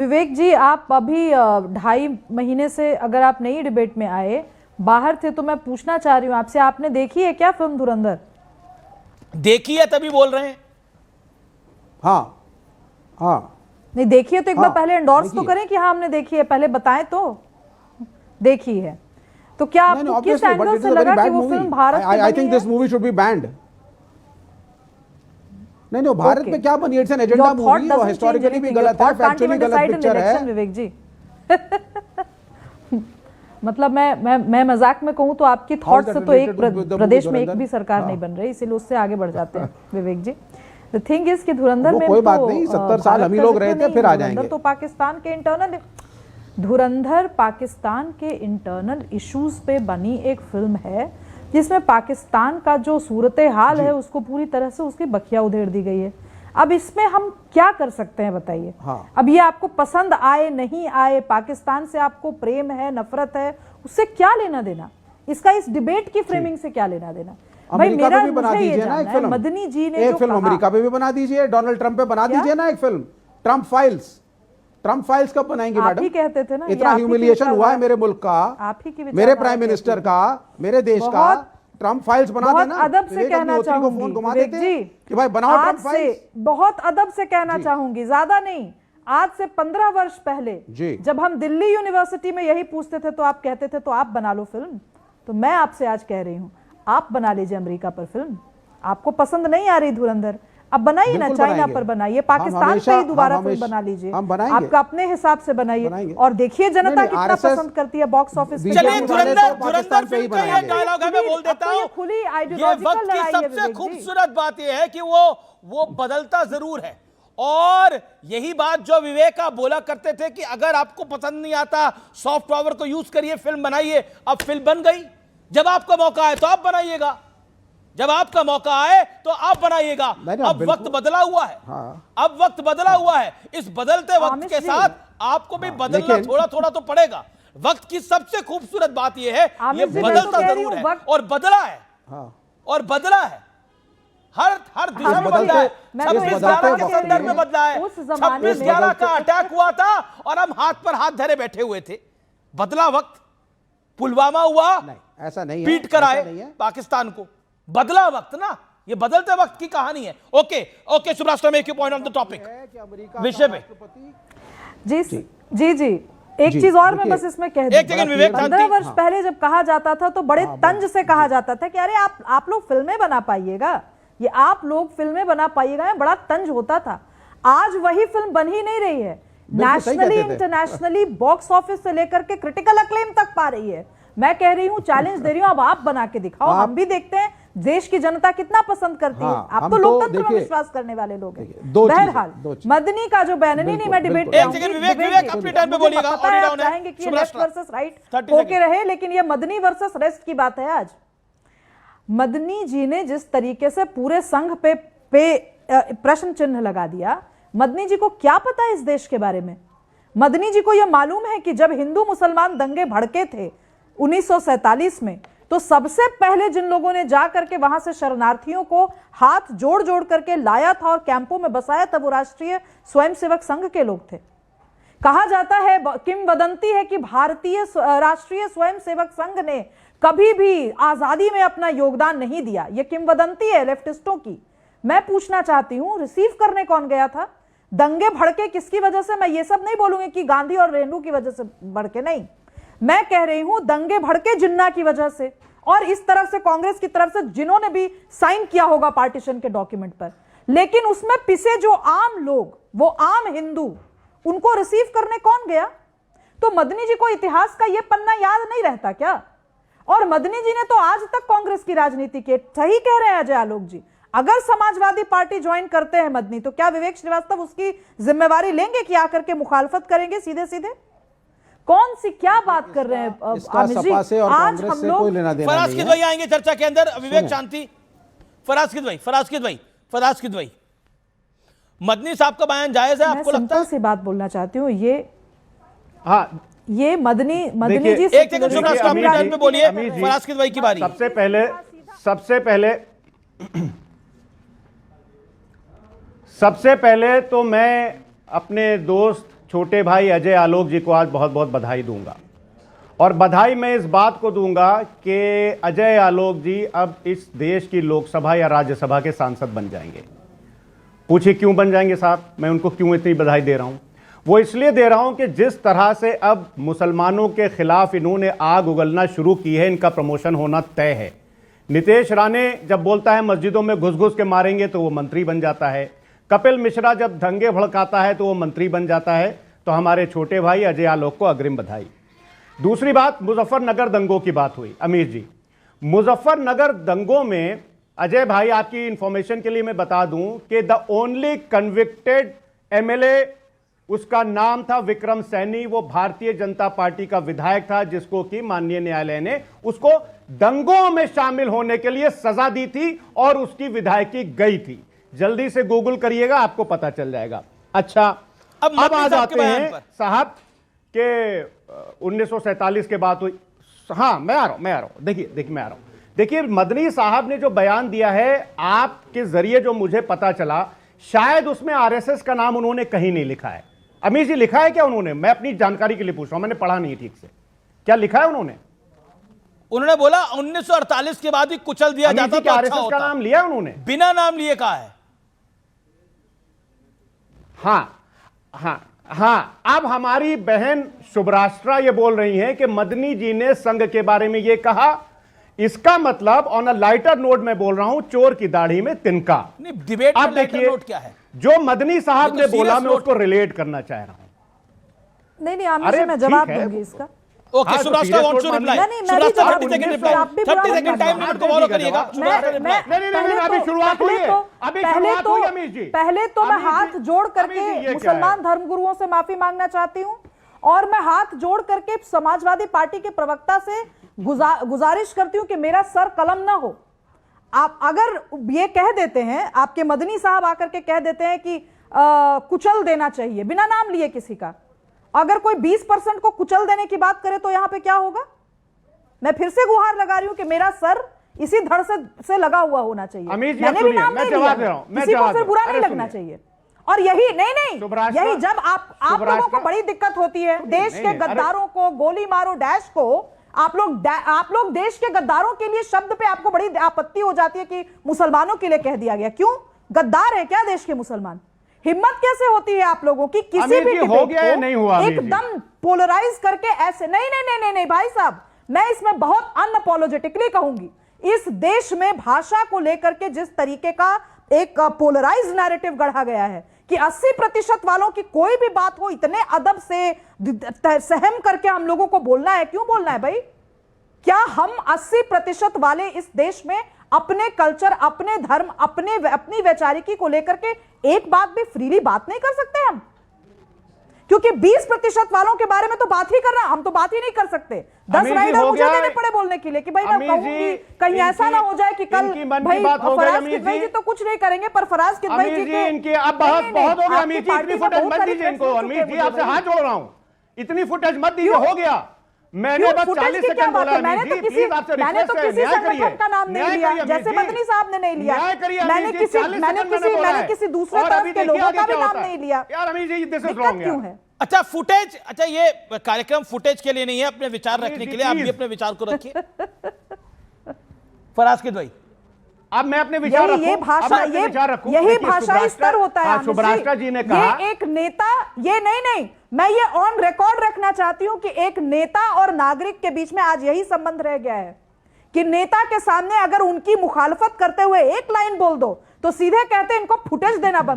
विवेक जी, आप अभी 2.5 महीने से अगर आप नई डिबेट में आए, बाहर थे, तो मैं पूछना चाह रही हूँ आपसे, आपने देखी है क्या फिल्म धुरंधर? देखी है तभी बोल रहे हैं। हाँ हाँ, नहीं देखी है तो एक बार हाँ, पहले एंडोर्स तो करें कि हाँ हमने देखी है, पहले बताएं तो। देखी है तो क्या आपको किस एंगल से लगा कि वो फिल्म भारत में I think this movie should be band. नहीं, भारत में क्या बनी? इट्स एन एजेंडा मूवी, वो हिस्टोरिकली भी गलत है, फैक्चुअली गलत पिक्चर है। विवेक जी मतलब मैं मजाक में कहूं तो आपकी थॉट से तो एक प्रदेश में एक भी सरकार नहीं बन रही, इसीलिए उससे आगे बढ़ जाते हैं विवेक जी। द थिंग इज कि धुरंधर में कोई बात नहीं, 70 साल हम ही लोग रहे थे, फिर आ जाएंगे। तो पाकिस्तान के इंटरनल धुरंधर पाकिस्तान के इंटरनल इश्यूज पे बनी एक फिल्म है जिसमें पाकिस्तान का जो सूरत हाल है उसको पूरी तरह से उसकी बखिया उधेड़ दी गई है। अब इसमें हम क्या कर सकते हैं बताइए? हाँ। अब ये आपको पसंद आए नहीं आए, पाकिस्तान से आपको प्रेम है नफरत है, उससे क्या लेना देना? इसका इस डिबेट की फ्रेमिंग से क्या लेना देना? भाई मेरा भी बना दीजिए ना एक फिल्म, मदनी जी ने एक फिल्म अमेरिका पे भी बना दीजिए, डोनाल्ड ट्रंप पे बना दीजिए ना एक फिल्म, ट्रंप फाइल्स कब बनाएंगे मैडम? आप ही कहते थे ना, इतना ह्यूमिलिएशन हुआ है मेरे मुल्क का, आप ही की मेरे प्राइम मिनिस्टर का, मेरे देश का। ट्रंप फाइल्स बना देना। अदब से कहना चाहूंगी विवेक जी कि भाई बनाओ ट्रंप फाइल्स। बहुत अदब से कहना चाहूंगी, ज्यादा नहीं। आज से 15 वर्ष पहले जब हम दिल्ली यूनिवर्सिटी में यही पूछते थे तो आप कहते थे तो आप बना लो फिल्म। तो मैं आपसे आज कह रही हूं, आप बना लीजिए अमेरिका पर फिल्म। आपको पसंद नहीं आ रही धुरंधर, अब बनाइए ना, चाइना पर बनाइए, पाकिस्तान पे ही दोबारा फिल्म बना लीजिए, आपका अपने हिसाब से बनाइए और देखिए जनता कितना पसंद करती है बॉक्स ऑफिस पे। चलिए धुरंधर फिल्म का ये डायलॉग है, मैं बोल देता हूं। खुली ये आइडियोलॉजिकल वक्त की लड़ाई है सबसे खूबसूरत बात ये है कि वो बदलता जरूर है। और यही बात जो विवेक आप बोला करते थे कि अगर आपको पसंद नहीं आता सॉफ्ट पावर को यूज करिए, फिल्म बनाइए। अब फिल्म बन गई, जब आपका मौका आए तो आप बनाइएगा, जब आपका मौका आए तो आप बनाइएगा। अब वक्त बदला हुआ है। अब वक्त बदला हुआ है। इस बदलते वक्त के साथ आपको भी बदलना थोड़ा थोड़ा तो पड़ेगा। वक्त की सबसे खूबसूरत बात यह है, ये बदलता जरूर है और बदला है, और बदला है हर दिशा में बदला है। 26/11 के संदर्भ में बदला है। 26/11 का अटैक हुआ था और हम हाथ पर हाथ धरे बैठे हुए थे। बदला वक्त, पुलवामा हुआ, ऐसा नहीं, पीट कर आए पाकिस्तान को, बदला वक्त ना, ये बदलते वक्त की कहानी है। Okay Subrashtra, make your point on the topic, विषय पे। जी एक चीज और मैं बस इसमें कह दूं, 15 वर्ष पहले जब कहा जाता था तो बड़े तंज से कहा जाता था कि अरे आप लोग फिल्में बना पाइएगा, ये आप लोग फिल्में बना पाइएगा, बड़ा तंज होता था। आज वही फिल्म बन ही नहीं रही है, नेशनली इंटरनेशनली बॉक्स ऑफिस से लेकर के क्रिटिकल अक्लेम तक पा रही है। मैं कह रही हूं, चैलेंज दे रही हूं, अब आप बना के दिखाओ, हम भी देखते हैं देश की जनता कितना पसंद करती है। आप तो लोकतंत्र में विश्वास करने वाले लोग हैं। बहरहाल मदनी का जो बैननी नहीं, मैं डिबेट चाहेंगे कि लेफ्ट वर्सेस राइट होके रहे, लेकिन ये मदनी वर्सेस रेस्ट की बात है। आज मदनी जी ने जिस तरीके से पूरे संघ पे प्रश्न चिन्ह लगा दिया, मदनी जी को क्या पता है इस देश के बारे में? मदनी जी को यह मालूम है कि जब हिंदू मुसलमान दंगे भड़के थे 1947 में, तो सबसे पहले जिन लोगों ने जा करके वहां से शरणार्थियों को हाथ जोड़ जोड़ करके लाया था और कैंपों में बसाया था, वो राष्ट्रीय स्वयंसेवक संघ के लोग थे। कहा जाता है, किंवदंती है कि भारतीय राष्ट्रीय स्वयंसेवक संघ ने कभी भी आजादी में अपना योगदान नहीं दिया। यह किंवदंती है लेफ्टिस्टों की। मैं पूछना चाहती हूं, रिसीव करने कौन गया था? दंगे भड़के किसकी वजह से? मैं ये सब नहीं बोलूंगी कि गांधी और नेहरू की वजह से भड़के, नहीं, मैं कह रही हूं दंगे भड़के जिन्ना की वजह से, और इस तरफ से कांग्रेस की तरफ से जिन्होंने भी साइन किया होगा पार्टीशन के डॉक्यूमेंट पर। लेकिन उसमें पिसे जो आम लोग, वो आम हिंदू, उनको रिसीव करने कौन गया? तो मदनी जी को इतिहास का यह पन्ना याद नहीं रहता क्या? और मदनी जी ने तो आज तक कांग्रेस की राजनीति के, सही कह रहे हैं अजय आलोक जी, अगर समाजवादी पार्टी ज्वाइन करते हैं मदनी, तो क्या विवेक श्रीवास्तव उसकी जिम्मेवारी लेंगे कि आकर के मुखालफत करेंगे सीधे सीधे? कौन सी क्या बात कर रहे हैं आमिर जी? आज हम लोग फराज किद भाई आएंगे चर्चा के अंदर। विवेक शांति, फराज किद भाई, मदनी साहब का बयान जायज है आपको लगता है? सी बात बोलना चाहती हूँ, ये मदनी जी एक सेकंड बोलिए, फराज किद भाई की बारी। सबसे पहले तो मैं अपने दोस्त छोटे भाई अजय आलोक जी को आज बहुत बहुत बधाई दूंगा। और बधाई मैं इस बात को दूंगा कि अजय आलोक जी अब इस देश की लोकसभा या राज्यसभा के सांसद बन जाएंगे। पूछिए क्यों बन जाएंगे साहब, मैं उनको क्यों इतनी बधाई दे रहा हूं? वो इसलिए दे रहा हूं कि जिस तरह से अब मुसलमानों के खिलाफ इन्होंने आग उगलना शुरू की है, इनका प्रमोशन होना तय है। नीतीश राणे जब बोलता है मस्जिदों में घुस घुस के मारेंगे तो वो मंत्री बन जाता है। कपिल मिश्रा जब दंगे भड़काता है तो वो मंत्री बन जाता है। तो हमारे छोटे भाई अजय आलोक को अग्रिम बधाई। दूसरी बात, मुजफ्फरनगर दंगों की बात हुई। अमीर जी, मुजफ्फरनगर दंगों में अजय भाई, आपकी इंफॉर्मेशन के लिए मैं बता दूं कि द ओनली कन्विक्टेड एमएलए, उसका नाम था विक्रम सैनी। वो भारतीय जनता पार्टी का विधायक था जिसको कि माननीय न्यायालय ने उसको दंगों में शामिल होने के लिए सजा दी थी और उसकी विधायकी गई थी। जल्दी से गूगल करिएगा, आपको पता चल जाएगा। अच्छा, अब आ जाते हैं साहब के 1947 के बाद हुई। हाँ, मैं आ रहा हूं। देखिए मैं आ रहा हूं। देखिए, मदनी साहब ने जो बयान दिया है आपके जरिए, जो मुझे पता चला, शायद उसमें आरएसएस का नाम उन्होंने कहीं नहीं लिखा है। अमीर जी, लिखा है क्या उन्होंने? मैं अपनी जानकारी के लिए पूछ रहा हूं, मैंने पढ़ा नहीं ठीक से। क्या लिखा है उन्होंने? उन्होंने बोला 1948 के बाद ही कुचल दिया जाता तो अच्छा आरएसएस होता। का नाम लिया उन्होंने? बिना नाम लिए कहा है। हाँ, अब हमारी बहन शुभराष्ट्रा ये बोल रही हैं कि मदनी जी ने संघ के बारे में ये कहा। इसका मतलब, ऑन अ लाइटर नोट मैं बोल रहा हूं, चोर की दाढ़ी में तिनका। नहीं, डिबेट में लाइटर नोट क्या है? जो मदनी साहब ने बोला, मैं उसको रिलेट करना चाह रहा हूं। नहीं, आमिर, मैं जवाब दूंगी इसका। Okay, Subrashtra wants to reply. Subrashtra 30 second reply, 30 second time limit को फॉलो करिएगा। नहीं, अभी शुरुआत हुई है। पहले तो मैं हाथ जोड़ करके मुसलमान धर्मगुरुओं से माफी मांगना चाहती हूं और मैं हाथ जोड़ करके समाजवादी पार्टी के प्रवक्ता से गुजारिश करती हूं कि मेरा सर कलम ना हो। आप अगर ये कह देते हैं, आपके मदनी साहब आकर के कह देते हैं कि कुचल देना चाहिए बिना नाम लिए किसी का, अगर कोई 20% को कुचल देने की बात करे तो यहां पे क्या होगा? मैं फिर से गुहार लगा रही हूं कि मेरा सर इसी धड़ से लगा हुआ होना चाहिए। मैंने भी नाम नहीं लिया, किसी को फिर बुरा नहीं लगना चाहिए। और यही यही जब आप लोगों को बड़ी दिक्कत होती है, देश के गद्दारों को गोली मारो डैश को, आप लोग देश के गद्दारों के लिए शब्द पे आपको बड़ी आपत्ति हो जाती है कि मुसलमानों के लिए कह दिया गया। क्यों? गद्दार है क्या देश के मुसलमान? हिम्मत कैसे होती है आप लोगों की किसी भी डिबेट को एकदम पोलराइज करके ऐसे? नहीं भाई साहब, मैं इसमें बहुत अनअपोलोजेटिकली कहूंगी, इस देश में भाषा को लेकर के जिस तरीके का एक पोलराइज नैरेटिव गढ़ा गया है कि 80% वालों की कोई भी बात हो इतने अदब से सहम करके हम लोगों को बोलना है। क्यों बोलना है भाई? क्या हम 80% वाले इस देश में अपने कल्चर, अपने धर्म, अपनी वैचारिकी को लेकर के एक बात भी फ्रीली बात नहीं कर सकते हम? क्योंकि 20% वालों के बारे में तो बात ही करना, हम तो बात ही नहीं कर सकते। 10 राइडर मुझे देने पड़े बोलने के लिए कि भाई मैं कहूंगी, कहीं ऐसा ना हो जाए कि कल भाई फराज किदवई जी तो कुछ नहीं करेंगे पर फराज किदवई जी के इनकी अब बहुत हो गया। अमीर जी, इतनी फुटेज मत दीजिए इनको। अमीर जी, आपसे हाथ जोड़ रहा हूं, इतनी फुटेज मत दीजिए, हो गया। मैंने बस 40 सेकंड बोला। मैंने तो किसी संगठन का नाम नहीं लिया, जैसे मदनी साहब ने नहीं लिया। मैंने किसी दूसरे तरफ के लोगों का भी नाम नहीं लिया। यार अमीर जी, दिस इज दिक्कत रॉन्ग क्यों है? अच्छा, फुटेज, अच्छा ये कार्यक्रम फुटेज के लिए नहीं है, अपने विचार रखने के लिए। आप भी अपने विचार को रखिए। फराज किदवई, अब मैं अपने विचार रखूं, यही भाषाई स्तर होता है। शुभराष्ट्रा जी ने कहा, ये एक नेता, ये नहीं, मैं ये ऑन रिकॉर्ड रखना चाहती हूं कि एक नेता और नागरिक के बीच में आज यही संबंध रह गया है कि नेता के सामने अगर उनकी मुखालफत करते हुए एक लाइन बोल दो तो सीधे कहते हैं इनको फुटेज देना बंद